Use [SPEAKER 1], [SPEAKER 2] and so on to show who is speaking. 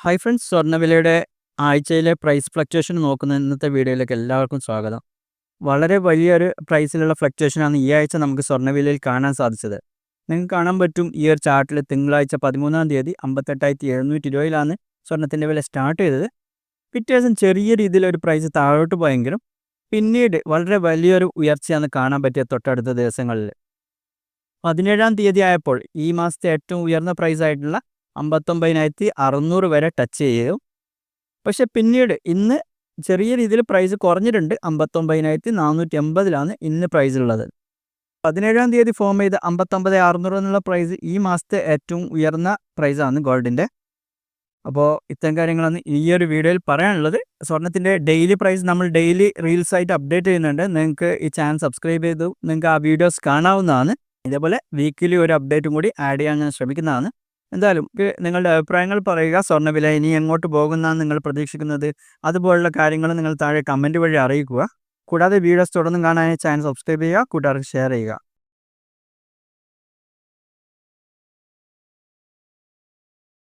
[SPEAKER 1] Hi friends, സ്വർണ്ണവിലയുടെ ആഴ്ചയിലെ price fluctuation നോക്കുന്ന ഇന്നത്തെ വീഡിയോയിലേക്ക് എല്ലാവർക്കും സ്വാഗതം. വളരെ വലിയൊരു പ്രൈസിലുള്ള ഫ്ലക്ച്വേഷനാണ് ഈ ആഴ്ച നമുക്ക് സ്വർണ്ണവിലയിൽ കാണാൻ സാധിച്ചത്. നിങ്ങൾക്ക് കാണാൻ പറ്റും, ഈ ഒരു ചാർട്ടിൽ തിങ്കളാഴ്ച 13-ാം തീയതി 58,720 സ്വർണ്ണത്തിൻ്റെ വില സ്റ്റാർട്ട് ചെയ്തത്. പിറ്റേ ദിവസം ചെറിയ രീതിയിലൊരു പ്രൈസ് താഴോട്ട് പോയെങ്കിലും പിന്നീട് വളരെ വലിയൊരു ഉയർച്ചയാണ് കാണാൻ പറ്റിയ തൊട്ടടുത്ത ദിവസങ്ങളിൽ. 17-ാം തീയതി ആയപ്പോൾ ഈ മാസത്തെ ഏറ്റവും ഉയർന്ന പ്രൈസ് ആയിട്ടുള്ള 59,600 വരെ ടച്ച് ചെയ്യും. പക്ഷെ പിന്നീട് ഇന്ന് ചെറിയ രീതിയിൽ പ്രൈസ് കുറഞ്ഞിട്ടുണ്ട്. 59,480 ഇന്ന് പ്രൈസ് ഉള്ളത്. 17-ാം തീയതി ഫോം ചെയ്ത 59,600 എന്നുള്ള പ്രൈസ് ഈ മാസത്തെ ഏറ്റവും ഉയർന്ന പ്രൈസാണ് ഗോൾഡിൻ്റെ. അപ്പോൾ ഇത്തരം കാര്യങ്ങളാണ് ഈ ഒരു വീഡിയോയിൽ പറയാനുള്ളത്. സ്വർണ്ണത്തിൻ്റെ ഡെയിലി പ്രൈസ് നമ്മൾ ഡെയിലി റീൽസ് ആയിട്ട് അപ്ഡേറ്റ് ചെയ്യുന്നുണ്ട്. നിങ്ങൾക്ക് ഈ ചാനൽ സബ്സ്ക്രൈബ് ചെയ്തു നിങ്ങൾക്ക് ആ വീഡിയോസ് കാണാവുന്നതാണ്. ഇതേപോലെ വീക്കിലി ഒരു അപ്ഡേറ്റും കൂടി ആഡ് ചെയ്യാൻ ഞാൻ ശ്രമിക്കുന്നതാണ്. എന്തായാലും നിങ്ങളുടെ അഭിപ്രായങ്ങൾ പറയുക. സ്വർണ്ണവില ഇനി എങ്ങോട്ട് പോകുന്നതാണ് നിങ്ങൾ പ്രതീക്ഷിക്കുന്നത്? അതുപോലുള്ള കാര്യങ്ങൾ നിങ്ങൾ താഴെ കമൻറ്റ് വഴി അറിയിക്കുക. കൂടാതെ വീഡിയോസ് തുടർന്നും കാണാനായി ചാനൽ സബ്സ്ക്രൈബ് ചെയ്യുക, കൂട്ടുകാർക്ക് ഷെയർ ചെയ്യുക.